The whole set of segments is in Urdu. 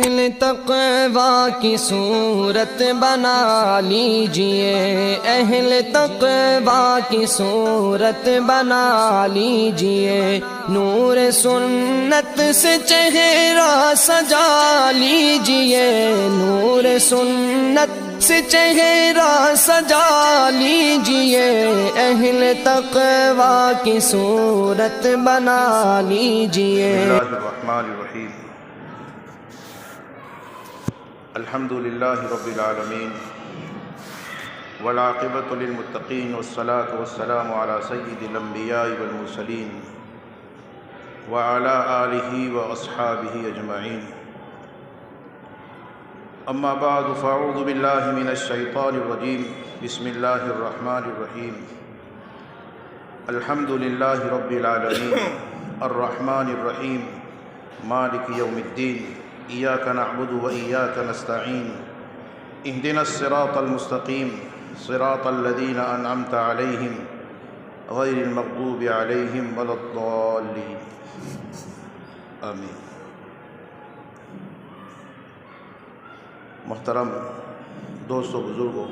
اہل تقوی کی صورت بنا لیجئے، اہل تقوی کی صورت بنا لیجئے، نور سنت سے چہرہ سجا لیجئے، نور سنت سے چہرہ سجا لیجئے، اہل تقوی کی صورت بنا لیجئے۔ بسم اللہ الرحمن الرحیم، الحمد للہ رب العالمین، والعاقبۃ للمتقین، والصلاة والسلام علی سید الانبیاء والمرسلین وعلی آلہ واصحابہ اجمعین، اما بعد فاعوذ باللہ من الشیطان الرجیم، بسم اللہ الرحمن الرحیم، الحمد للہ رب العالمین، الرحمن الرحیم، مالک یوم الدین، ایاک نعبد و ایاک نستعین، اہدنا الصراط المستقیم، صراط الذین انعمت علیہم غیر المغضوب علیہم ولا الضالین، آمین۔ محترم دوستو، بزرگوں،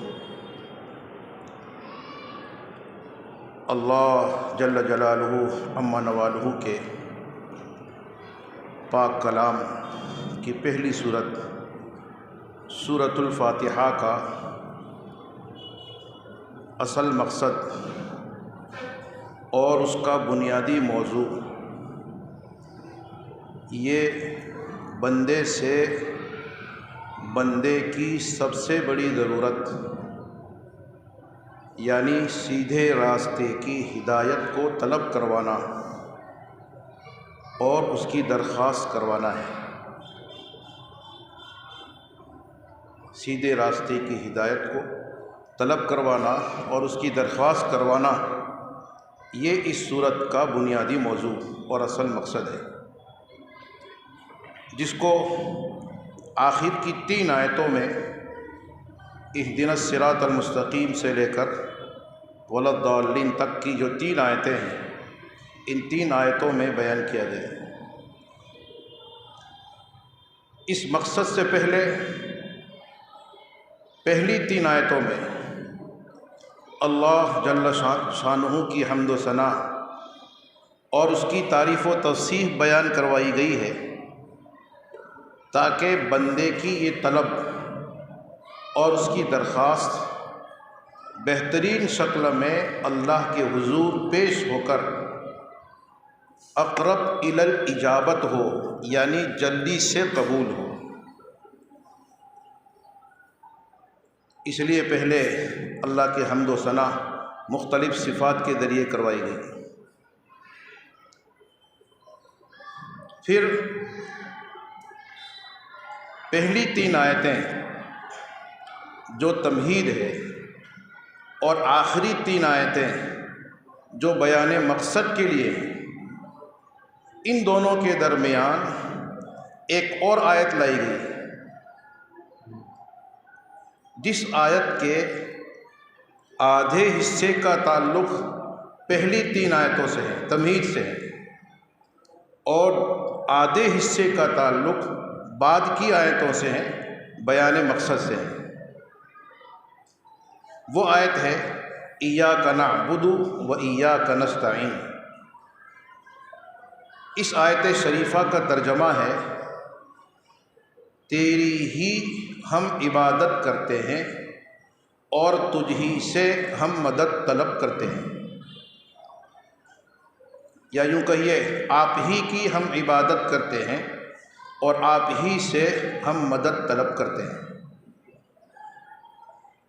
اللہ جل جلالہ عما نوالہ کے پاک کلام کی پہلی سورت سورۃ الفاتحہ کا اصل مقصد اور اس کا بنیادی موضوع یہ بندے سے بندے کی سب سے بڑی ضرورت یعنی سیدھے راستے کی ہدایت کو طلب کروانا اور اس کی درخواست کروانا ہے۔ سیدھے راستے کی ہدایت کو طلب کروانا اور اس کی درخواست کروانا، یہ اس صورت کا بنیادی موضوع اور اصل مقصد ہے، جس کو آخر کی 3 آیتوں میں اہدنا الصراط المستقیم سے لے کر ولا الضالین تک کی جو 3 آیتیں ہیں، ان 3 آیتوں میں بیان کیا گیا ہے۔ اس مقصد سے پہلی 3 آیتوں میں اللہ جل شانہ کی حمد و ثنا اور اس کی تعریف و توصیف بیان کروائی گئی ہے، تاکہ بندے کی یہ طلب اور اس کی درخواست بہترین شکل میں اللہ کے حضور پیش ہو کر اقرب الی الاجابت ہو، یعنی جلدی سے قبول ہو۔ اس لیے پہلے اللہ کے حمد و ثنا مختلف صفات کے ذریعے کروائی گئی، پھر پہلی 3 آیتیں جو تمہید ہے اور آخری 3 آیتیں جو بیان مقصد کے لیے، ان دونوں کے درمیان ایک اور آیت لائی گئی، جس آیت کے آدھے حصے کا تعلق پہلی 3 آیتوں سے ہے، تمہید سے ہے، اور آدھے حصے کا تعلق بعد کی آیتوں سے ہے، بیان مقصد سے ہے۔ وہ آیت ہے ایاک نعبد و ایاک نستعین۔ اس آیت شریفہ کا ترجمہ ہے تیری ہی ہم عبادت کرتے ہیں اور تجھ ہی سے ہم مدد طلب کرتے ہیں، یا یوں کہیے آپ ہی کی ہم عبادت کرتے ہیں اور آپ ہی سے ہم مدد طلب کرتے ہیں۔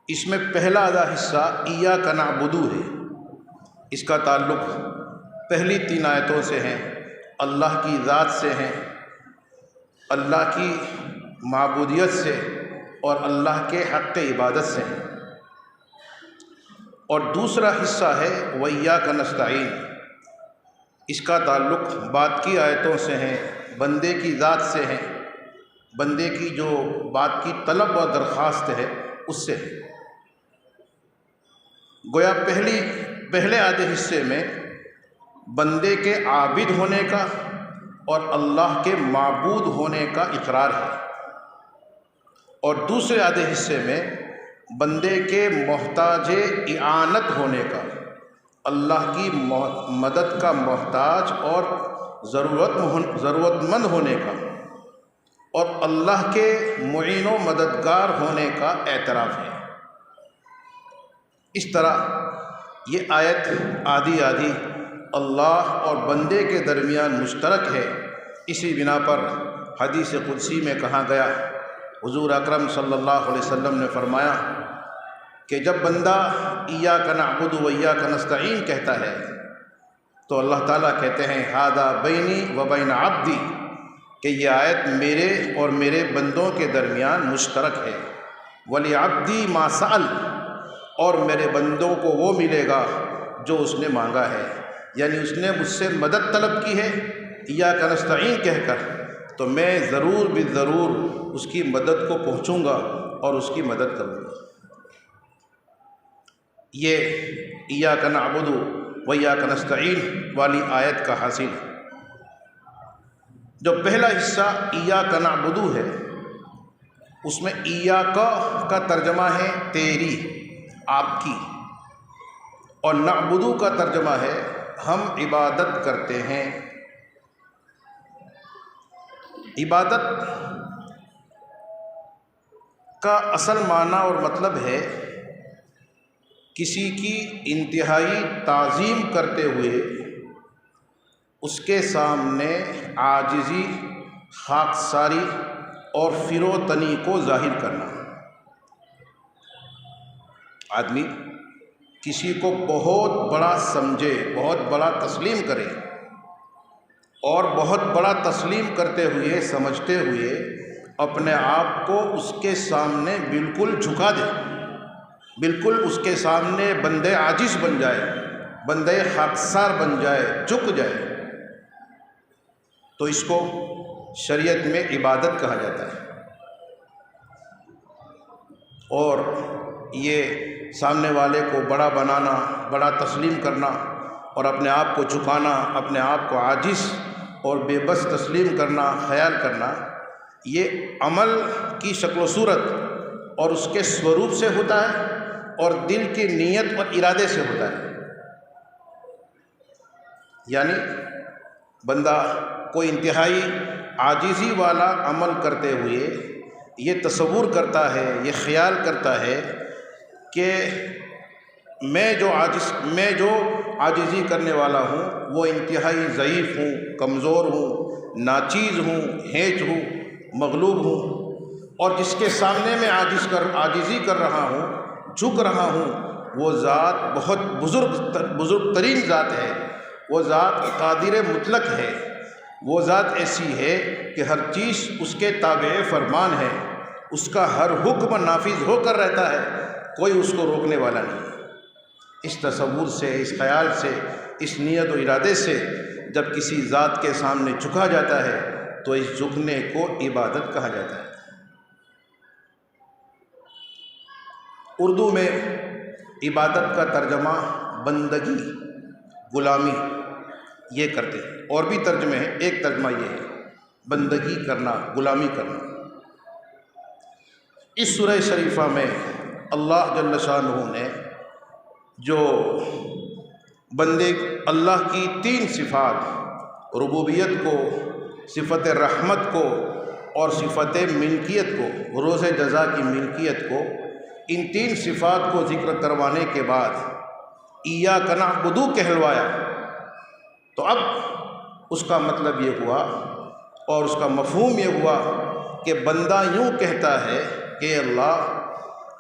اس میں پہلا آدھا حصہ ایاک نعبد ہے، اس کا تعلق پہلی 3 آیتوں سے ہے، اللہ کی ذات سے ہیں، اللہ کی معبودیت سے اور اللہ کے حق عبادت سے ہیں، اور دوسرا حصہ ہے وَإِيَّاكَ نَسْتَعِينُ، اس کا تعلق بعد کی آیتوں سے ہیں، بندے کی ذات سے ہیں، بندے کی جو بات کی طلب اور درخواست ہے اس سے ہے۔ گویا پہلے آدھے حصے میں بندے کے عابد ہونے کا اور اللہ کے معبود ہونے کا اقرار ہے، اور دوسرے آدھے حصے میں بندے کے محتاج اعانت ہونے کا، اللہ کی مدد کا محتاج اور ضرورت مند ہونے کا، اور اللہ کے معین و مددگار ہونے کا اعتراف ہے۔ اس طرح یہ آیت آدھی آدھی اللہ اور بندے کے درمیان مشترک ہے۔ اسی بنا پر حدیث قدسی میں کہا گیا، حضور اکرم صلی اللہ علیہ وسلم نے فرمایا کہ جب بندہ ایاک نعبد و ایاک نستعین کہتا ہے تو اللہ تعالیٰ کہتے ہیں ھذا بینی و بین عبدی، کہ یہ آیت میرے اور میرے بندوں کے درمیان مشترک ہے۔ وَلِعَبْدِي مَا سَأَلَ، اور میرے بندوں کو وہ ملے گا جو اس نے مانگا ہے، یعنی اس نے مجھ سے مدد طلب کی ہے ایاک نستعین کہہ کر، تو میں ضرور بالضرور اس کی مدد کو پہنچوں گا اور اس کی مدد کروں گا۔ یہ ایاک نعبد و ایاک نستعین والی آیت کا حاصل ہے۔ جو پہلا حصہ ایاک نعبد ہے، اس میں ایاک کا ترجمہ ہے تیری، آپ کی، اور نعبد کا ترجمہ ہے ہم عبادت کرتے ہیں۔ عبادت کا اصل معنی اور مطلب ہے کسی کی انتہائی تعظیم کرتے ہوئے اس کے سامنے عاجزی، خاکساری اور فروتنی کو ظاہر کرنا۔ آدمی کسی کو بہت بڑا سمجھے، بہت بڑا تسلیم کرے، اور بہت بڑا تسلیم کرتے ہوئے، سمجھتے ہوئے اپنے آپ کو اس کے سامنے بالکل جھکا دے، بالکل اس کے سامنے بندے عاجز بن جائے، بندے خاکسار بن جائے، جھک جائے، تو اس کو شریعت میں عبادت کہا جاتا ہے۔ اور یہ سامنے والے کو بڑا بنانا، بڑا تسلیم کرنا، اور اپنے آپ کو جھکانا، اپنے آپ کو عاجز اور بے بس تسلیم کرنا، خیال کرنا، یہ عمل کی شکل و صورت اور اس کے سوروپ سے ہوتا ہے، اور دل کی نیت اور ارادے سے ہوتا ہے۔ یعنی بندہ کوئی انتہائی عاجزی والا عمل کرتے ہوئے یہ تصور کرتا ہے، یہ خیال کرتا ہے کہ میں جو عاجزی کرنے والا ہوں وہ انتہائی ضعیف ہوں، کمزور ہوں، ناچیز ہوں، ہیچ ہوں، مغلوب ہوں، اور جس کے سامنے میں عاجزی کر رہا ہوں، جھک رہا ہوں، وہ ذات بہت بزرگ ترین ذات ہے، وہ ذات قادر مطلق ہے، وہ ذات ایسی ہے کہ ہر چیز اس کے تابع فرمان ہے، اس کا ہر حکم نافذ ہو کر رہتا ہے، کوئی اس کو روکنے والا نہیں۔ اس تصور سے، اس خیال سے، اس نیت و ارادے سے جب کسی ذات کے سامنے جھکا جاتا ہے تو اس جھکنے کو عبادت کہا جاتا ہے۔ اردو میں عبادت کا ترجمہ بندگی، غلامی یہ کرتے ہیں، اور بھی ترجمے ہیں، ایک ترجمہ یہ ہے بندگی کرنا، غلامی کرنا۔ اس سورہ شریفہ میں اللہ جل شانہ نے جو بندے اللہ کی 3 صفات، ربوبیت کو، صفت رحمت کو اور صفت ملکیت کو، روز جزا کی ملکیت کو، ان 3 صفات کو ذکر کروانے کے بعد ایاک نعبد کہلوایا، تو اب اس کا مطلب یہ ہوا اور اس کا مفہوم یہ ہوا کہ بندہ یوں کہتا ہے کہ اللہ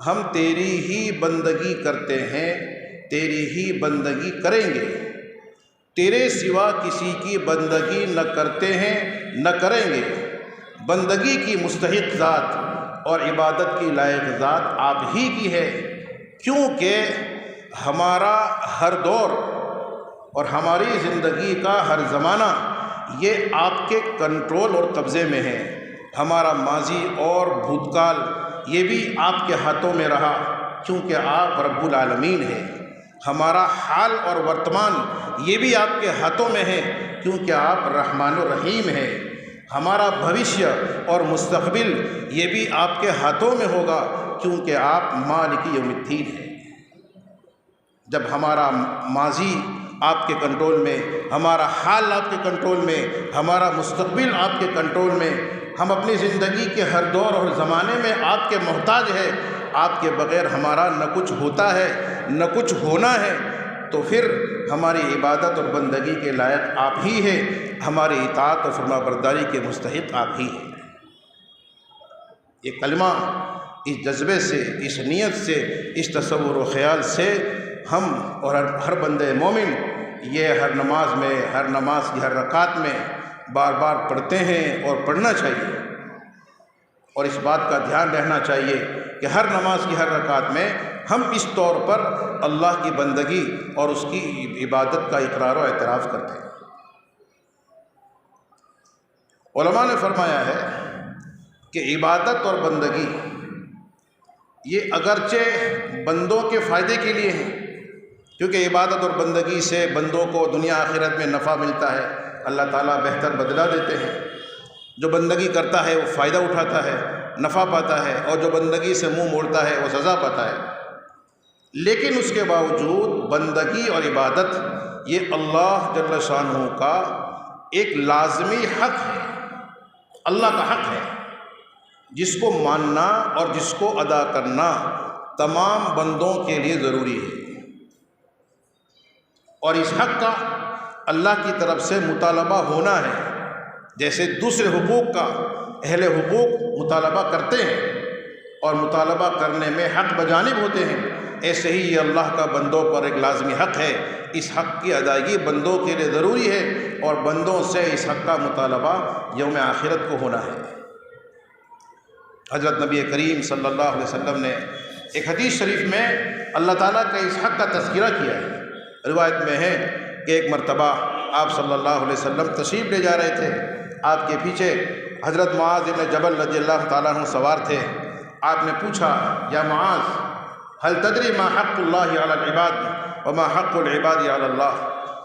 ہم تیری ہی بندگی کرتے ہیں، تیری ہی بندگی کریں گے، تیرے سوا کسی کی بندگی نہ کرتے ہیں نہ کریں گے۔ بندگی کی مستحق ذات اور عبادت کی لائق ذات آپ ہی کی ہے، کیونکہ ہمارا ہر دور اور ہماری زندگی کا ہر زمانہ یہ آپ کے کنٹرول اور قبضے میں ہے۔ ہمارا ماضی اور بھوتکال یہ بھی آپ کے ہاتھوں میں رہا، کیونکہ آپ رب العالمین ہیں۔ ہمارا حال اور ورتمان یہ بھی آپ کے ہاتھوں میں ہے، کیونکہ آپ رحمان الرحیم ہیں۔ ہمارا بھوشیہ اور مستقبل یہ بھی آپ کے ہاتھوں میں ہوگا، کیونکہ آپ مالک یوم الدین ہیں۔ جب ہمارا ماضی آپ کے کنٹرول میں، ہمارا حال آپ کے کنٹرول میں، ہمارا مستقبل آپ کے کنٹرول میں، ہم اپنی زندگی کے ہر دور اور زمانے میں آپ کے محتاج ہیں، آپ کے بغیر ہمارا نہ کچھ ہوتا ہے نہ کچھ ہونا ہے، تو پھر ہماری عبادت اور بندگی کے لائق آپ ہی ہیں، ہماری اطاعت اور فرما برداری کے مستحق آپ ہی ہیں۔ یہ کلمہ اس جذبے سے، اس نیت سے، اس تصور و خیال سے ہم اور ہر بندے مومن یہ ہر نماز کی ہر رکعت میں بار بار پڑھتے ہیں اور پڑھنا چاہیے، اور اس بات کا دھیان رہنا چاہیے کہ ہر نماز کی ہر رکعت میں ہم اس طور پر اللہ کی بندگی اور اس کی عبادت کا اقرار و اعتراف کرتے ہیں۔ علماء نے فرمایا ہے کہ عبادت اور بندگی یہ اگرچہ بندوں کے فائدے کے لیے ہیں، کیونکہ عبادت اور بندگی سے بندوں کو دنیا آخرت میں نفع ملتا ہے، اللہ تعالیٰ بہتر بدلہ دیتے ہیں۔ جو بندگی کرتا ہے وہ فائدہ اٹھاتا ہے، نفع پاتا ہے، اور جو بندگی سے منہ موڑتا ہے وہ سزا پاتا ہے۔ لیکن اس کے باوجود بندگی اور عبادت یہ اللہ جل شانہ کا ایک لازمی حق ہے، اللہ کا حق ہے، جس کو ماننا اور جس کو ادا کرنا تمام بندوں کے لیے ضروری ہے، اور اس حق کا اللہ کی طرف سے مطالبہ ہونا ہے۔ جیسے دوسرے حقوق کا اہل حقوق مطالبہ کرتے ہیں اور مطالبہ کرنے میں حق بجانب ہوتے ہیں، ایسے ہی یہ اللہ کا بندوں پر ایک لازمی حق ہے۔ اس حق کی ادائیگی بندوں کے لیے ضروری ہے، اور بندوں سے اس حق کا مطالبہ یوم آخرت کو ہونا ہے۔ حضرت نبی کریم صلی اللہ علیہ وسلم نے ایک حدیث شریف میں اللہ تعالیٰ کے اس حق کا تذکرہ کیا ہے۔ روایت میں ہے کہ ایک مرتبہ آپ صلی اللہ علیہ وسلم تشریف لے جا رہے تھے، آپ کے پیچھے حضرت معاذ بن جبل رضی اللہ تعالیٰ عنہ سوار تھے۔ آپ نے پوچھا، یا معاذ هل تدری ما حق اللہ علی العباد وما حق العباد علی اللہ؟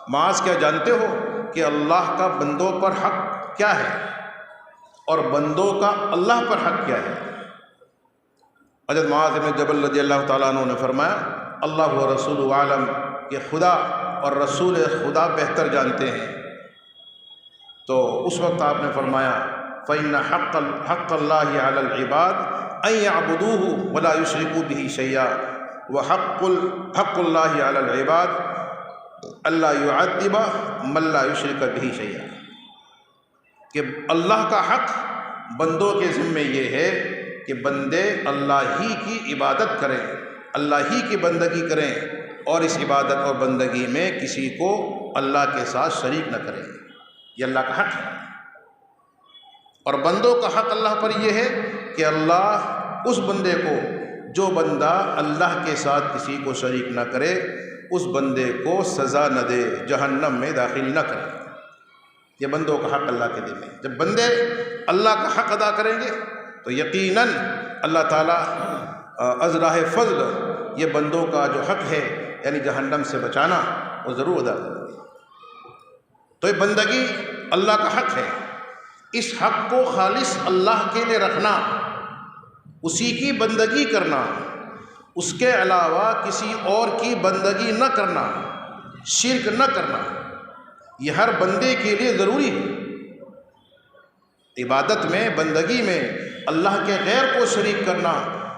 معاذ کیا جانتے ہو کہ اللہ کا بندوں پر حق کیا ہے اور بندوں کا اللہ پر حق کیا ہے؟ حضرت معاذ بن جبل رضی اللہ تعالیٰ عنہ نے فرمایا، اللہ و رسول عالم، کہ خدا اور رسول خدا بہتر جانتے ہیں۔ تو اس وقت آپ نے فرمایا، فَإِنَّ حَقَّ اللَّهِ عَلَى الْعِبَادِ أَن يَعْبُدُوهُ وَلَا يُشْرِكُوا بِهِ شَيْئًا وَحَقُّ اللَّهِ عَلَى الْعِبَادِ أَلَّا يُعَذِّبَ مَن لَّا يُشْرِكَ بِهِ شَيْئًا، کہ اللہ کا حق بندوں کے ذمے یہ ہے کہ بندے اللہ ہی کی عبادت کریں، اللہ ہی کی بندگی کریں، اور اس عبادت اور بندگی میں کسی کو اللہ کے ساتھ شریک نہ کریں۔ یہ اللہ کا حق ہے، اور بندوں کا حق اللہ پر یہ ہے کہ اللہ اس بندے کو، جو بندہ اللہ کے ساتھ کسی کو شریک نہ کرے، اس بندے کو سزا نہ دے، جہنم میں داخل نہ کرے۔ یہ بندوں کا حق اللہ کے دل میں۔ جب بندے اللہ کا حق ادا کریں گے تو یقیناً اللہ تعالیٰ از راہ فضل یہ بندوں کا جو حق ہے، یعنی جہنم سے بچانا، وہ ضرور ادا کریں گے۔ تو یہ بندگی اللہ کا حق ہے، اس حق کو خالص اللہ کے لیے رکھنا، اسی کی بندگی کرنا، اس کے علاوہ کسی اور کی بندگی نہ کرنا، شرک نہ کرنا، یہ ہر بندے کے لیے ضروری ہے۔ عبادت میں، بندگی میں اللہ کے غیر کو شریک کرنا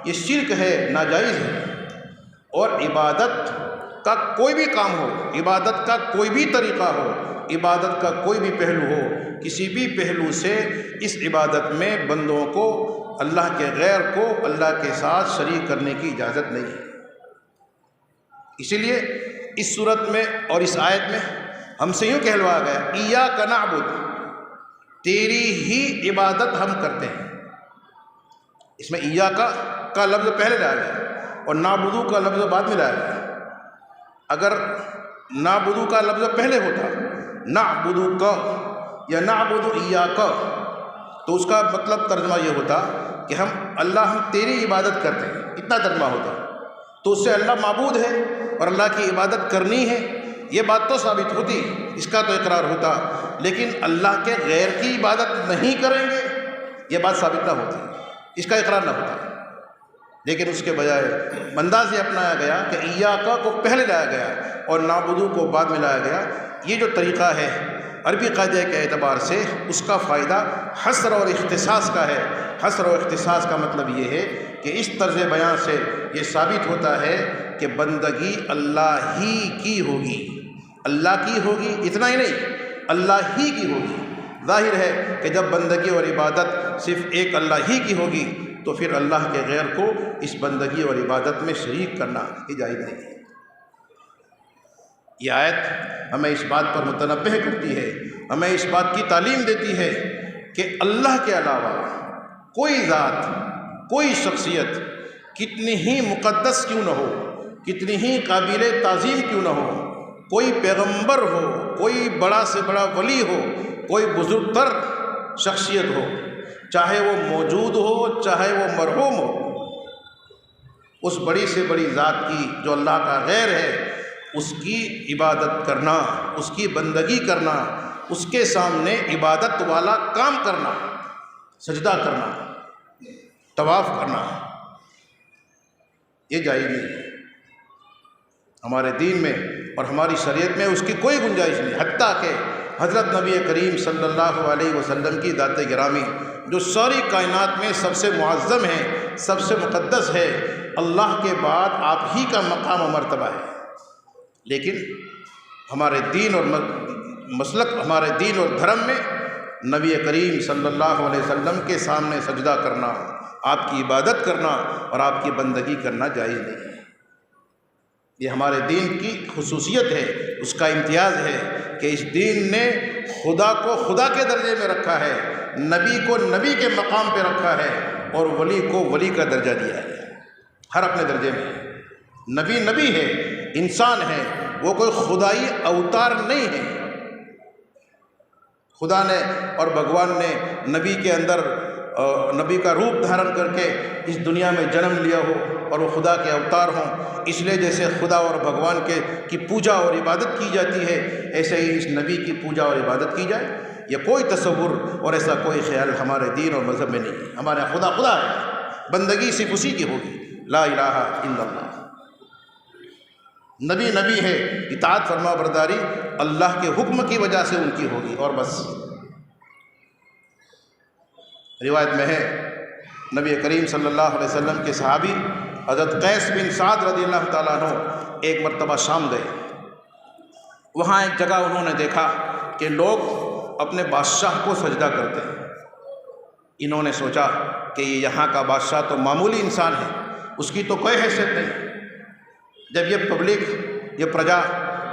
یہ شرک ہے، ناجائز ہے۔ اور عبادت کا کوئی بھی کام ہو، عبادت کا کوئی بھی طریقہ ہو، عبادت کا کوئی بھی پہلو ہو، کسی بھی پہلو سے اس عبادت میں بندوں کو اللہ کے غیر کو اللہ کے ساتھ شریک کرنے کی اجازت نہیں ہے۔ اسی لیے اس صورت میں اور اس آیت میں ہم سے یوں کہلوایا گیا، ایاک نعبد، تیری ہی عبادت ہم کرتے ہیں۔ اس میں ایاک کا لفظ پہلے لایا گیا اور نعبدو کا لفظ بعد میں لایا گیا۔ اگر نعبدو کا لفظ پہلے ہوتا، نعبدو کا یا نعبدو ایاک، تو اس کا مطلب ترجمہ یہ ہوتا کہ ہم تیری عبادت کرتے ہیں، اتنا ترجمہ ہوتا۔ تو اس سے اللہ معبود ہے اور اللہ کی عبادت کرنی ہے، یہ بات تو ثابت ہوتی، اس کا تو اقرار ہوتا، لیکن اللہ کے غیر کی عبادت نہیں کریں گے یہ بات ثابت نہ ہوتی، اس کا اقرار نہ ہوتا، لیکن اس کے بجائے انداز یہ اپنایا گیا کہ ایاکا کو پہلے لایا گیا اور نعبدو کو بعد میں لایا گیا۔ یہ جو طریقہ ہے عربی قاعدے کے اعتبار سے اس کا فائدہ حصر اور اختصاص کا ہے۔ حصر اور اختصاص کا مطلب یہ ہے کہ اس طرز بیان سے یہ ثابت ہوتا ہے کہ بندگی اللہ ہی کی ہوگی، اللہ کی ہوگی، اتنا ہی نہیں، اللہ ہی کی ہوگی۔ ظاہر ہے کہ جب بندگی اور عبادت صرف ایک اللہ ہی کی ہوگی تو پھر اللہ کے غیر کو اس بندگی اور عبادت میں شریک کرنا جائز نہیں ہے۔ یہ آیت ہمیں اس بات پر متنبہ کرتی ہے، ہمیں اس بات کی تعلیم دیتی ہے کہ اللہ کے علاوہ کوئی ذات، کوئی شخصیت کتنی ہی مقدس کیوں نہ ہو، کتنی ہی قابل تعظیم کیوں نہ ہو، کوئی پیغمبر ہو، کوئی بڑا سے بڑا ولی ہو، کوئی بزرگ تر شخصیت ہو، چاہے وہ موجود ہو چاہے وہ مرحوم ہو، اس بڑی سے بڑی ذات کی جو اللہ کا غیر ہے اس کی عبادت کرنا، اس کی بندگی کرنا، اس کے سامنے عبادت والا کام کرنا، سجدہ کرنا، طواف کرنا، یہ جائز نہیں ہے ہمارے دین میں اور ہماری شریعت میں، اس کی کوئی گنجائش نہیں۔ حتیٰ کہ حضرت نبی کریم صلی اللہ علیہ وسلم کی ذات گرامی جو ساری کائنات میں سب سے معظم ہے، سب سے مقدس ہے، اللہ کے بعد آپ ہی کا مقام و مرتبہ ہے، لیکن ہمارے دین اور مسلک، ہمارے دین اور دھرم میں نبی کریم صلی اللہ علیہ وسلم کے سامنے سجدہ کرنا، آپ کی عبادت کرنا اور آپ کی بندگی کرنا جائز نہیں ہے۔ یہ ہمارے دین کی خصوصیت ہے، اس کا امتیاز ہے کہ اس دین نے خدا کو خدا کے درجے میں رکھا ہے، نبی کو نبی کے مقام پہ رکھا ہے اور ولی کو ولی کا درجہ دیا ہے، ہر اپنے درجے میں۔ نبی نبی ہے، انسان ہے، وہ کوئی خدائی اوتار نہیں ہے۔ خدا نے اور بھگوان نے نبی کے اندر نبی کا روپ دھارن کر کے اس دنیا میں جنم لیا ہو اور وہ خدا کے اوتار ہوں، اس لیے جیسے خدا اور بھگوان کی پوجا اور عبادت کی جاتی ہے ایسے ہی اس نبی کی پوجا اور عبادت کی جائے۔ یہ کوئی تصور اور ایسا کوئی خیال ہمارے دین اور مذہب میں نہیں ہے۔ ہمارے خدا خدا ہے، بندگی صرف اسی کی ہوگی، لا الہ الا اللہ۔ نبی نبی ہے، اطاعت فرما برداری اللہ کے حکم کی وجہ سے ان کی ہوگی اور بس۔ روایت میں ہے نبی کریم صلی اللہ علیہ وسلم کے صحابی حضرت قیس بن سعد رضی اللہ تعالیٰ عنہ ایک مرتبہ شام گئے، وہاں ایک جگہ انہوں نے دیکھا کہ لوگ اپنے بادشاہ کو سجدہ کرتے ہیں۔ انہوں نے سوچا کہ یہ یہاں کا بادشاہ تو معمولی انسان ہے، اس کی تو کوئی حیثیت نہیں۔ جب یہ پبلک، یہ پرجا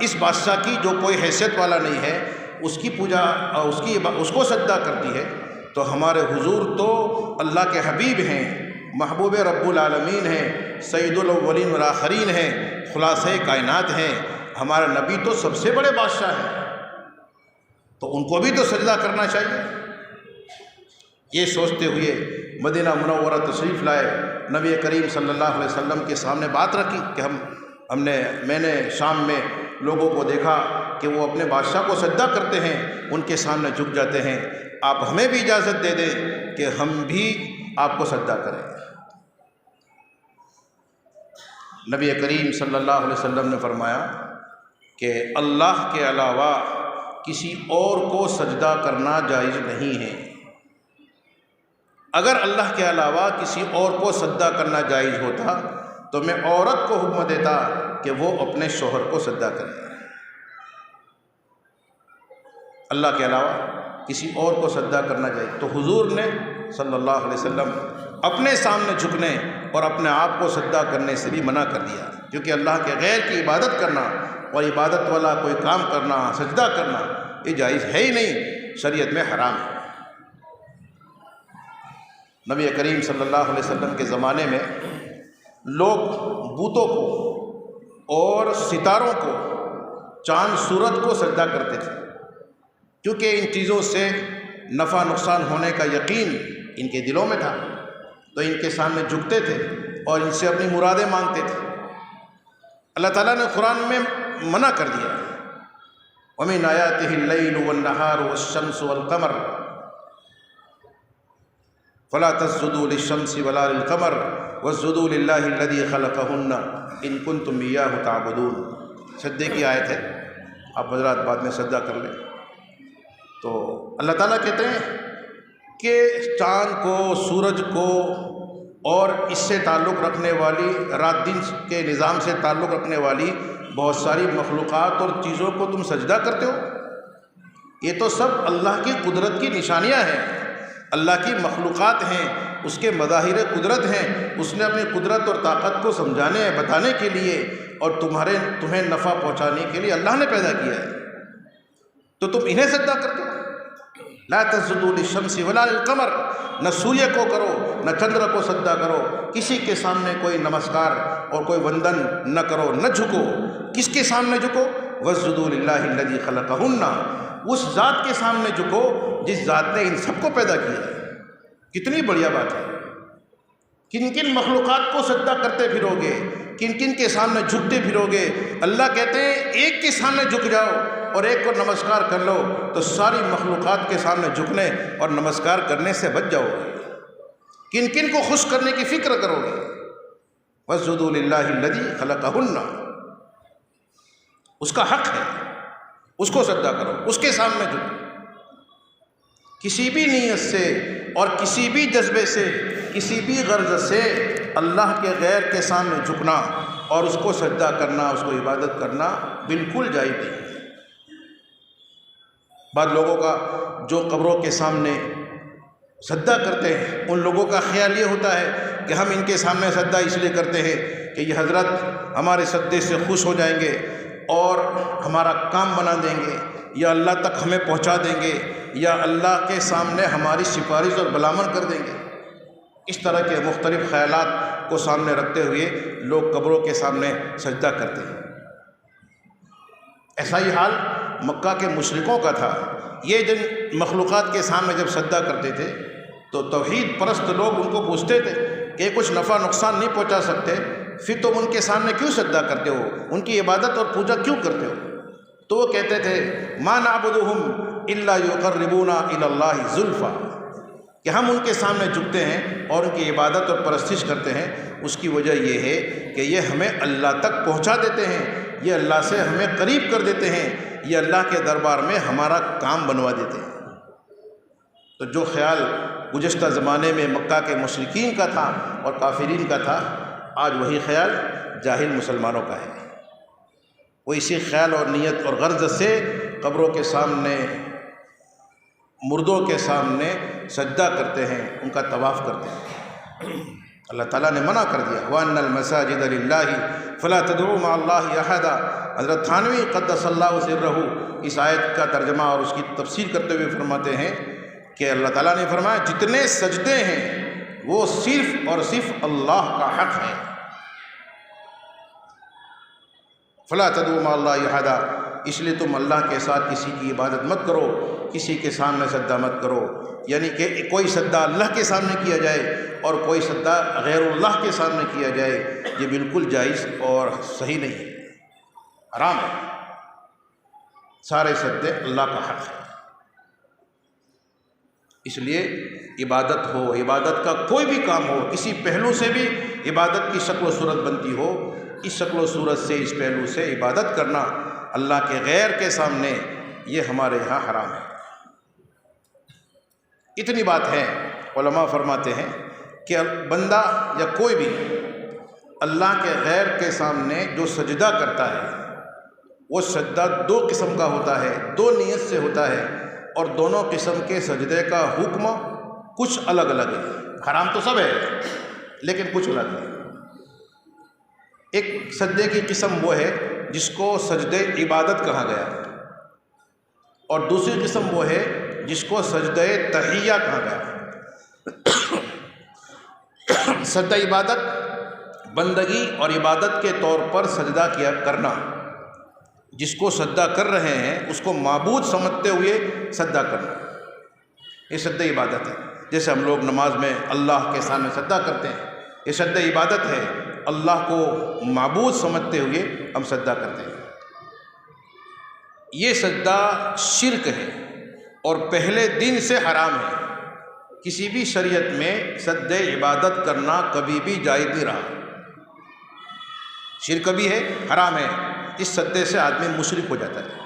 اس بادشاہ کی جو کوئی حیثیت والا نہیں ہے اس کی پوجا، اس کو سجدہ کرتی ہے، تو ہمارے حضور تو اللہ کے حبیب ہیں، محبوب رب العالمین ہیں، سید الاولین والآخرین ہیں، خلاصہ کائنات ہیں، ہمارا نبی تو سب سے بڑے بادشاہ ہیں، تو ان کو بھی تو سجدہ کرنا چاہیے۔ یہ سوچتے ہوئے مدینہ منورہ تشریف لائے، نبی کریم صلی اللہ علیہ وسلم کے سامنے بات رکھی کہ میں نے شام میں لوگوں کو دیکھا کہ وہ اپنے بادشاہ کو سجدہ کرتے ہیں، ان کے سامنے جھک جاتے ہیں، آپ ہمیں بھی اجازت دے دیں کہ ہم بھی آپ کو سجدہ کریں۔ نبی کریم صلی اللہ علیہ وسلم نے فرمایا کہ اللہ کے علاوہ کسی اور کو سجدہ کرنا جائز نہیں ہے۔ اگر اللہ کے علاوہ کسی اور کو سجدہ کرنا جائز ہوتا تو میں عورت کو حکم دیتا کہ وہ اپنے شوہر کو سجدہ کرے۔ اللہ کے علاوہ کسی اور کو سجدہ کرنا جائز، تو حضور نے صلی اللہ علیہ وسلم اپنے سامنے جھکنے اور اپنے آپ کو سجدہ کرنے سے بھی منع کر دیا، کیونکہ اللہ کے غیر کی عبادت کرنا اور عبادت والا کوئی کام کرنا، سجدہ کرنا، یہ جائز ہے ہی نہیں، شریعت میں حرام ہے۔ نبی کریم صلی اللہ علیہ وسلم کے زمانے میں لوگ بتوں کو اور ستاروں کو، چاند سورج کو سجدہ کرتے تھے، کیونکہ ان چیزوں سے نفع نقصان ہونے کا یقین ان کے دلوں میں تھا، تو ان کے سامنے جھکتے تھے اور ان سے اپنی مرادیں مانگتے تھے۔ اللہ تعالیٰ نے قرآن میں منع کر دیا ومن آیاتہ اللیل والنہار والشمس والقمر فلا تسجدوا للشمس ولا للقمر واسجدوا للہ الذی خلقہن ان کنتم ایاہ تعبدون۔ سجدے کی آیت ہے، آپ حضرات بعد میں سجدہ کر لیں۔ تو اللہ تعالیٰ کہتے ہیں کہ چاند کو، سورج کو اور اس سے تعلق رکھنے والی، رات دن کے نظام سے تعلق رکھنے والی بہت ساری مخلوقات اور چیزوں کو تم سجدہ کرتے ہو۔ یہ تو سب اللہ کی قدرت کی نشانیاں ہیں، اللہ کی مخلوقات ہیں، اس کے مظاہر قدرت ہیں۔ اس نے اپنی قدرت اور طاقت کو سمجھانے، بتانے کے لیے اور تمہیں نفع پہنچانے کے لیے اللہ نے پیدا کیا ہے، تو تم انہیں سجدہ کرتے ہو۔ لا تسجدوا للشمس ولا للقمر، نہ سوریہ کو کرو نہ چندر کو سجدہ کرو، کسی کے سامنے کوئی نمسکار اور کوئی وندن نہ کرو، نہ جھکو۔ کس کے سامنے جھکو؟ واسجدوا للہ الذی خلقہن، اس ذات کے سامنے جھکو جس ذات نے ان سب کو پیدا کیا ہے۔ کتنی بڑھیا بات ہے۔ کن کن مخلوقات کو سجدہ کرتے پھرو گے، کن کن کے سامنے جھکتے پھرو گے؟ اللہ کہتے ہیں ایک کے سامنے جھک جاؤ اور ایک کو نمسکار کر لو تو ساری مخلوقات کے سامنے جھکنے اور نمسکار کرنے سے بچ جاؤ گے۔ کن کن کو خوش کرنے کی فکر کرو گے؟ واسجدوا للہ الذی خلقہن، اس کا حق ہے، اس کو سجدہ کرو، اس کے سامنے جھکو۔ کسی بھی نیت سے اور کسی بھی جذبے سے، کسی بھی غرض سے اللہ کے غیر کے سامنے جھکنا اور اس کو سجدہ کرنا، اس کو عبادت کرنا بالکل جائز نہیں۔ بعض لوگوں کا جو قبروں کے سامنے سجدہ کرتے ہیں، ان لوگوں کا خیال یہ ہوتا ہے کہ ہم ان کے سامنے سجدہ اس لیے کرتے ہیں کہ یہ حضرت ہمارے سجدے سے خوش ہو جائیں گے اور ہمارا کام بنا دیں گے، یا اللہ تک ہمیں پہنچا دیں گے، یا اللہ کے سامنے ہماری سفارش اور بلامن کر دیں گے۔ اس طرح کے مختلف خیالات کو سامنے رکھتے ہوئے لوگ قبروں کے سامنے سجدہ کرتے ہیں۔ ایسا ہی حال مکہ کے مشرکوں کا تھا۔ یہ جن مخلوقات کے سامنے جب سجدہ کرتے تھے تو توحید پرست لوگ ان کو پوچھتے تھے کہ کچھ نفع نقصان نہیں پہنچا سکتے، پھر تم ان کے سامنے کیوں سجدہ کرتے ہو، ان کی عبادت اور پوجا کیوں کرتے ہو؟ تو وہ کہتے تھے ما نعبدہم الا یقربونا الی اللہ زلفیٰ، کہ ہم ان کے سامنے جھکتے ہیں اور ان کی عبادت اور پرستش کرتے ہیں، اس کی وجہ یہ ہے کہ یہ ہمیں اللہ تک پہنچا دیتے ہیں، یہ اللہ سے ہمیں قریب کر دیتے ہیں، یہ اللہ کے دربار میں ہمارا کام بنوا دیتے ہیں۔ تو جو خیال گزشتہ زمانے میں مکہ کے مشرکین کا تھا اور کافرین کا تھا، آج وہی خیال جاہل مسلمانوں کا ہے۔ وہ اسی خیال اور نیت اور غرض سے قبروں کے سامنے، مردوں کے سامنے سجدہ کرتے ہیں، ان کا طواف کرتے ہیں۔ اللہ تعالیٰ نے منع کر دیا وَأَنَّ الْمَسَاجِدَ لِلَّهِ فَلَا تَدْعُوا مَعَ اللَّهِ أَحَدًا۔ حضرت تھانوی قدس اللہ سرہ اس آیت کا ترجمہ اور اس کی تفسیر کرتے ہوئے فرماتے ہیں کہ اللہ تعالیٰ نے فرمایا جتنے سجدے ہیں وہ صرف اور صرف اللہ کا حق ہے۔ فَلَا تَدْعُوا مَعَ اللَّهِ أَحَدًا، اس لیے تم اللہ کے ساتھ کسی کی عبادت مت کرو، کسی کے سامنے سجدہ مت کرو، یعنی کہ کوئی سجدہ اللہ کے سامنے کیا جائے اور کوئی سجدہ غیر اللہ کے سامنے کیا جائے، یہ بالکل جائز اور صحیح نہیں ہے، حرام ہے۔ سارے سجدے اللہ کا حق ہے۔ اس لیے عبادت ہو، عبادت کا کوئی بھی کام ہو، کسی پہلو سے بھی عبادت کی شکل و صورت بنتی ہو، اس شکل و صورت سے، اس پہلو سے عبادت کرنا اللہ کے غیر کے سامنے یہ ہمارے ہاں حرام ہے۔ اتنی بات ہے، علماء فرماتے ہیں کہ بندہ یا کوئی بھی اللہ کے غیر کے سامنے جو سجدہ کرتا ہے وہ سجدہ دو قسم کا ہوتا ہے، دو نیت سے ہوتا ہے، اور دونوں قسم کے سجدے کا حکم کچھ الگ الگ ہے۔ حرام تو سب ہے لیکن کچھ الگ ہے۔ ایک سجدے کی قسم وہ ہے جس کو سجدے عبادت کہا گیا ہے، اور دوسری قسم وہ ہے جس کو سجدے تحیہ کہا گیا ہے۔ سجدہ عبادت بندگی اور عبادت کے طور پر سجدہ کیا کرنا، جس کو سجدہ کر رہے ہیں اس کو معبود سمجھتے ہوئے سجدہ کرنا، یہ سجدہ عبادت ہے۔ جیسے ہم لوگ نماز میں اللہ کے سامنے سجدہ کرتے ہیں، یہ سجدہ عبادت ہے، اللہ کو معبود سمجھتے ہوئے ہم سجدہ کرتے ہیں۔ یہ سجدہ شرک ہے اور پہلے دن سے حرام ہے۔ کسی بھی شریعت میں سجدہ عبادت کرنا کبھی بھی جائز نہیں رہا، شرک بھی ہے، حرام ہے۔ اس سجدے سے آدمی مشرک ہو جاتا ہے۔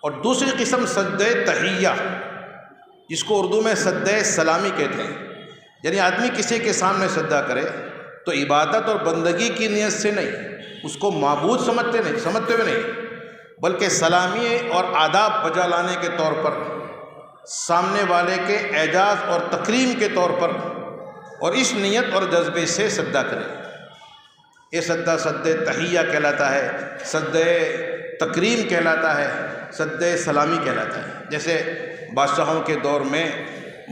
اور دوسری قسم سجدہ تحیہ، جس کو اردو میں سجدہ سلامی کہتے ہیں، یعنی آدمی کسی کے سامنے سجدہ کرے تو عبادت اور بندگی کی نیت سے نہیں، اس کو معبود سمجھتے ہوئے نہیں، بلکہ سلامی اور آداب بجا لانے کے طور پر، سامنے والے کے اعزاز اور تکریم کے طور پر، اور اس نیت اور جذبے سے سجدہ کرے۔ یہ سجدہ سجدہ تحیہ کہلاتا ہے، سجدہ تکریم کہلاتا ہے، سجدہ سلامی کہلاتا ہے۔ جیسے بادشاہوں کے دور میں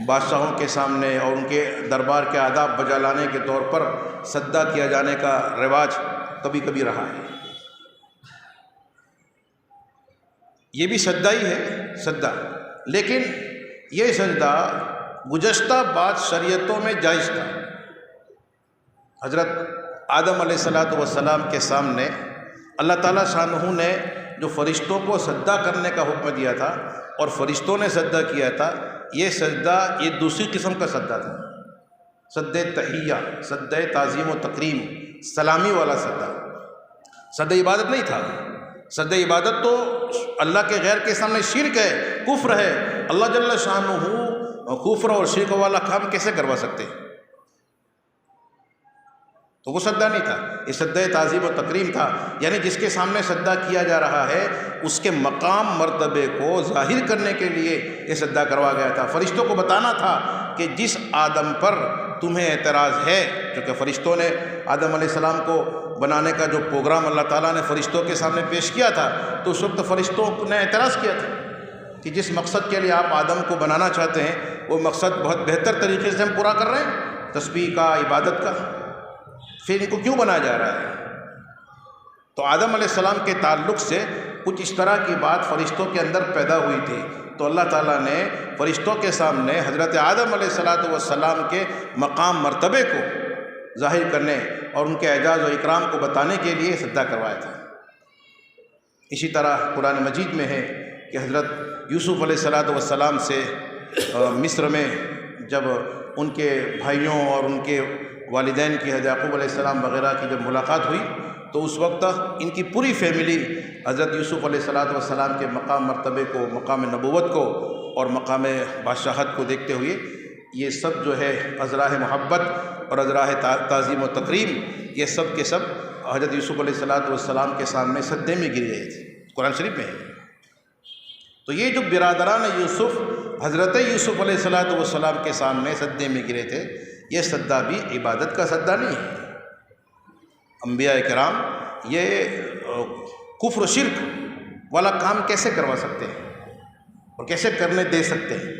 بادشاہوں کے سامنے اور ان کے دربار کے آداب بجا لانے کے طور پر سجدہ کیا جانے کا رواج کبھی کبھی رہا ہے۔ یہ بھی سجدہ ہی ہے، سجدہ، لیکن یہ سجدہ گزشتہ بعض شریعتوں میں جائز تھا۔ حضرت آدم علیہ السلام کے سامنے اللہ تعالیٰ شانہ نے جو فرشتوں کو سجدہ کرنے کا حکم دیا تھا اور فرشتوں نے سجدہ کیا تھا، یہ سجدہ یہ دوسری قسم کا سجدہ تھا، سجدہ تحیہ، سجدہ تعظیم و تکریم، سلامی والا سجدہ، سجدہ عبادت نہیں تھا۔ سجدہ عبادت تو اللہ کے غیر کے سامنے شرک ہے، کفر ہے۔ اللہ جل شانہ کفر اور شرک والا کام کیسے کروا سکتے؟ تو وہ سجدہ نہیں تھا، یہ سجدہ تعظیم و تکریم تھا، یعنی جس کے سامنے سجدہ کیا جا رہا ہے اس کے مقام مرتبے کو ظاہر کرنے کے لیے یہ سجدہ کروا گیا تھا۔ فرشتوں کو بتانا تھا کہ جس آدم پر تمہیں اعتراض ہے، کیونکہ فرشتوں نے آدم علیہ السلام کو بنانے کا جو پروگرام اللہ تعالیٰ نے فرشتوں کے سامنے پیش کیا تھا، تو اس وقت فرشتوں نے اعتراض کیا تھا کہ جس مقصد کے لیے آپ آدم کو بنانا چاہتے ہیں وہ مقصد بہت بہتر طریقے سے ہم پورا کر رہے ہیں، تسبیح کا، عبادت کا، پھر ان کو کیوں بنایا جا رہا ہے؟ تو آدم علیہ السلام کے تعلق سے کچھ اس طرح کی بات فرشتوں کے اندر پیدا ہوئی تھی، تو اللہ تعالیٰ نے فرشتوں کے سامنے حضرت آدم علیہ السلام کے مقام مرتبے کو ظاہر کرنے اور ان کے اعزاز و اکرام کو بتانے کے لیے سجدہ کروایا تھا۔ اسی طرح قرآن مجید میں ہے کہ حضرت یوسف علیہ السلام سے مصر میں جب ان کے بھائیوں اور ان کے والدین کی، حضرت یعقوب علیہ السلام وغیرہ کی جب ملاقات ہوئی تو اس وقت ان کی پوری فیملی حضرت یوسف علیہ السلام کے مقام مرتبے کو، مقام نبوت کو اور مقام بادشاہت کو دیکھتے ہوئے یہ سب جو ہے ازراہ محبت اور ازراہ تعظیم و تکریم، یہ سب کے سب حضرت یوسف علیہ السلام کے سامنے سجدے میں گر گئے تھے، قرآن شریف میں ہے۔ تو یہ جو برادران یوسف حضرت یوسف علیہ السلام کے سامنے سجدے میں گرے تھے، یہ سجدہ بھی عبادت کا سجدہ نہیں ہے۔ انبیاء کرام یہ کفر و شرک والا کام کیسے کروا سکتے ہیں اور کیسے کرنے دے سکتے ہیں؟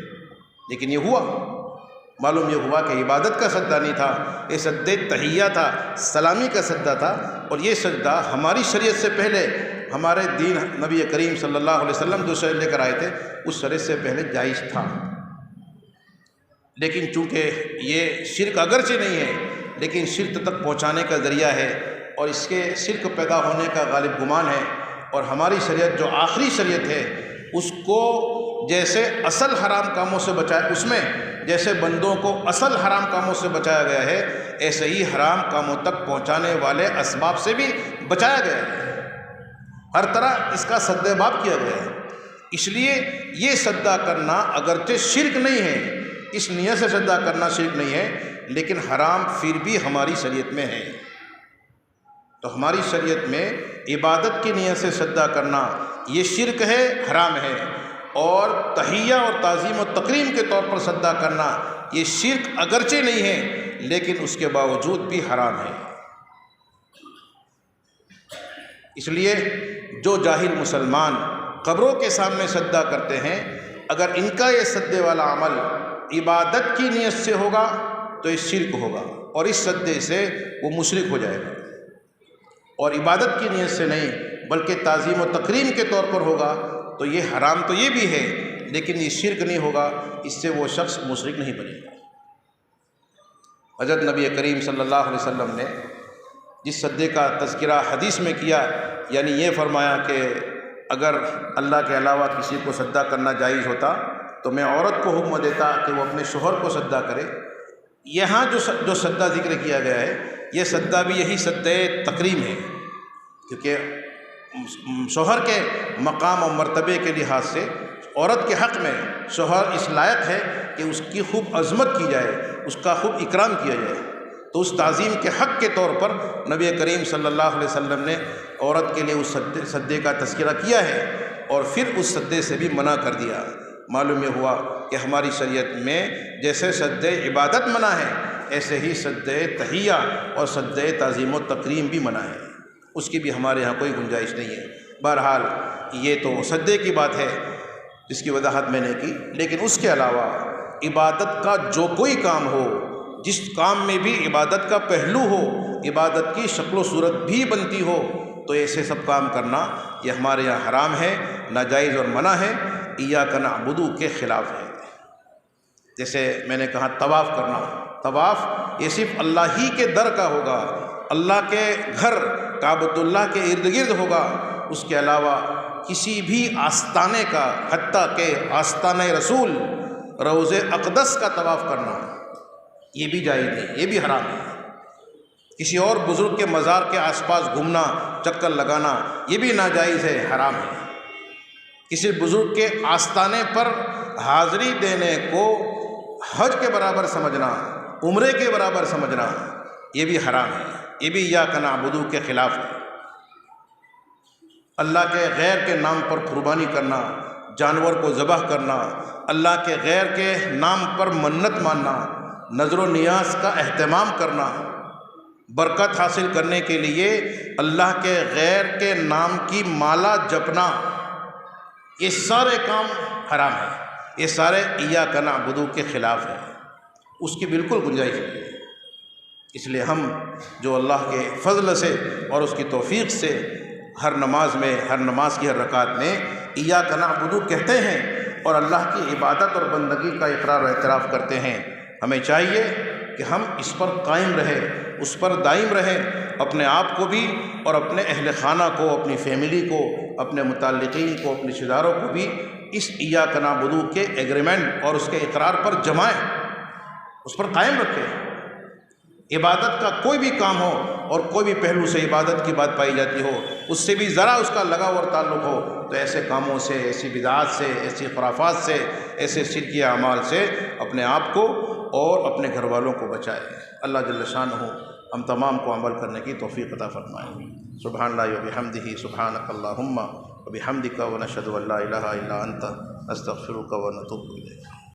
لیکن یہ ہوا، معلوم یہ ہوا کہ عبادت کا سجدہ نہیں تھا، یہ سجدہ تحیہ تھا، سلامی کا سجدہ تھا، اور یہ سجدہ ہماری شریعت سے پہلے، ہمارے دین نبی کریم صلی اللہ علیہ وسلم جو شریعت لے کر آئے تھے اس شریعت سے پہلے جائز تھا۔ لیکن چونکہ یہ شرک اگرچہ نہیں ہے لیکن شرک تک پہنچانے کا ذریعہ ہے، اور اس کے شرک پیدا ہونے کا غالب گمان ہے، اور ہماری شریعت جو آخری شریعت ہے اس کو جیسے اصل حرام کاموں سے بچایا، اس میں جیسے بندوں کو اصل حرام کاموں سے بچایا گیا ہے، ایسے ہی حرام کاموں تک پہنچانے والے اسباب سے بھی بچایا گیا ہے، ہر طرح اس کا سد باب کیا گیا ہے۔ اس لیے یہ سجدہ کرنا اگرچہ شرک نہیں ہے، اس نیت سے سجدہ کرنا شرک نہیں ہے، لیکن حرام پھر بھی ہماری شریعت میں ہے۔ تو ہماری شریعت میں عبادت کی نیت سے سجدہ کرنا یہ شرک ہے، حرام ہے، اور تحیہ اور تعظیم و تکریم کے طور پر سجدہ کرنا یہ شرک اگرچہ نہیں ہے لیکن اس کے باوجود بھی حرام ہے۔ اس لیے جو جاہل مسلمان قبروں کے سامنے سجدہ کرتے ہیں، اگر ان کا یہ سجدے والا عمل عبادت کی نیت سے ہوگا تو یہ شرک ہوگا، اور اس سجدے سے وہ مشرک ہو جائے گا، اور عبادت کی نیت سے نہیں بلکہ تعظیم و تکریم کے طور پر ہوگا تو یہ حرام تو یہ بھی ہے لیکن یہ شرک نہیں ہوگا، اس سے وہ شخص مشرک نہیں بنے گا۔ حضرت نبی کریم صلی اللہ علیہ وسلم نے جس سجدے کا تذکرہ حدیث میں کیا، یعنی یہ فرمایا کہ اگر اللہ کے علاوہ کسی کو سجدہ کرنا جائز ہوتا تو میں عورت کو حکم دیتا کہ وہ اپنے شوہر کو سجدہ کرے۔ یہاں جو سجدہ ذکر کیا گیا ہے یہ سجدہ بھی یہی سجدہ تکریم ہے، کیونکہ شوہر کے مقام اور مرتبے کے لحاظ سے عورت کے حق میں شوہر اس لائق ہے کہ اس کی خوب عظمت کی جائے، اس کا خوب اکرام کیا جائے۔ تو اس تعظیم کے حق کے طور پر نبی کریم صلی اللہ علیہ وسلم نے عورت کے لیے اس سجدے کا تذکرہ کیا ہے اور پھر اس سجدے سے بھی منع کر دیا۔ معلوم یہ ہوا کہ ہماری شریعت میں جیسے سجدے عبادت منع ہے ایسے ہی سجدے تحیہ اور سجدے تعظیم و تکریم بھی منع ہے، اس کی بھی ہمارے ہاں کوئی گنجائش نہیں ہے۔ بہرحال یہ تو سجدے کی بات ہے جس کی وضاحت میں نے کی، لیکن اس کے علاوہ عبادت کا جو کوئی کام ہو، جس کام میں بھی عبادت کا پہلو ہو، عبادت کی شکل و صورت بھی بنتی ہو، تو ایسے سب کام کرنا یہ ہمارے یہاں حرام ہے، ناجائز اور منع ہے، ایاک نعبد کے خلاف ہے۔ جیسے میں نے کہا طواف کرنا، طواف یہ صرف اللہ ہی کے در کا ہوگا، اللہ کے گھر کعبۃ اللہ کے ارد گرد ہوگا، اس کے علاوہ کسی بھی آستانے کا، حتیٰ کہ آستانہ رسول روضہ اقدس کا طواف کرنا یہ بھی جائز نہیں، یہ بھی حرام ہے۔ کسی اور بزرگ کے مزار کے آس پاس گھومنا، چکر لگانا یہ بھی ناجائز ہے، حرام ہے۔ کسی بزرگ کے آستانے پر حاضری دینے کو حج کے برابر سمجھنا، عمرے کے برابر سمجھنا یہ بھی حرام ہے، یہ بھی ایاک نعبد کے خلاف ہے۔ اللہ کے غیر کے نام پر قربانی کرنا، جانور کو ذبح کرنا، اللہ کے غیر کے نام پر منت ماننا، نظر و نیاز کا اہتمام کرنا، برکت حاصل کرنے کے لیے اللہ کے غیر کے نام کی مالا جپنا، یہ سارے کام حرام ہیں، یہ سارے ایاک نعبد کے خلاف ہیں، اس کی بالکل گنجائش نہیں ہے۔ اس لیے ہم جو اللہ کے فضل سے اور اس کی توفیق سے ہر نماز میں، ہر نماز کی ہر رکعت میں ایاک نعبد کہتے ہیں اور اللہ کی عبادت اور بندگی کا اقرار و اعتراف کرتے ہیں، ہمیں چاہیے کہ ہم اس پر قائم رہیں، اس پر دائم رہیں، اپنے آپ کو بھی اور اپنے اہل خانہ کو، اپنی فیملی کو، اپنے متعلقین کو، اپنے رشتہ داروں کو بھی اس ایاک نعبد کے ایگریمنٹ اور اس کے اقرار پر جمائیں، اس پر قائم رکھیں۔ عبادت کا کوئی بھی کام ہو اور کوئی بھی پہلو سے عبادت کی بات پائی جاتی ہو، اس سے بھی ذرا اس کا لگاؤ اور تعلق ہو تو ایسے کاموں سے، ایسی بدعات سے، ایسی خرافات سے، ایسے شرکی اعمال سے اپنے آپ کو اور اپنے گھر والوں کو بچائے۔ اللہ جل شانہ ہم تمام کو عمل کرنے کی توفیق عطا فرمائے۔ سبحان اللہ و بحمدہ، سبحانک اللہم و بحمدک، ونشہد ان لا الہ الا انت، نستغفرک و نتوب الیک۔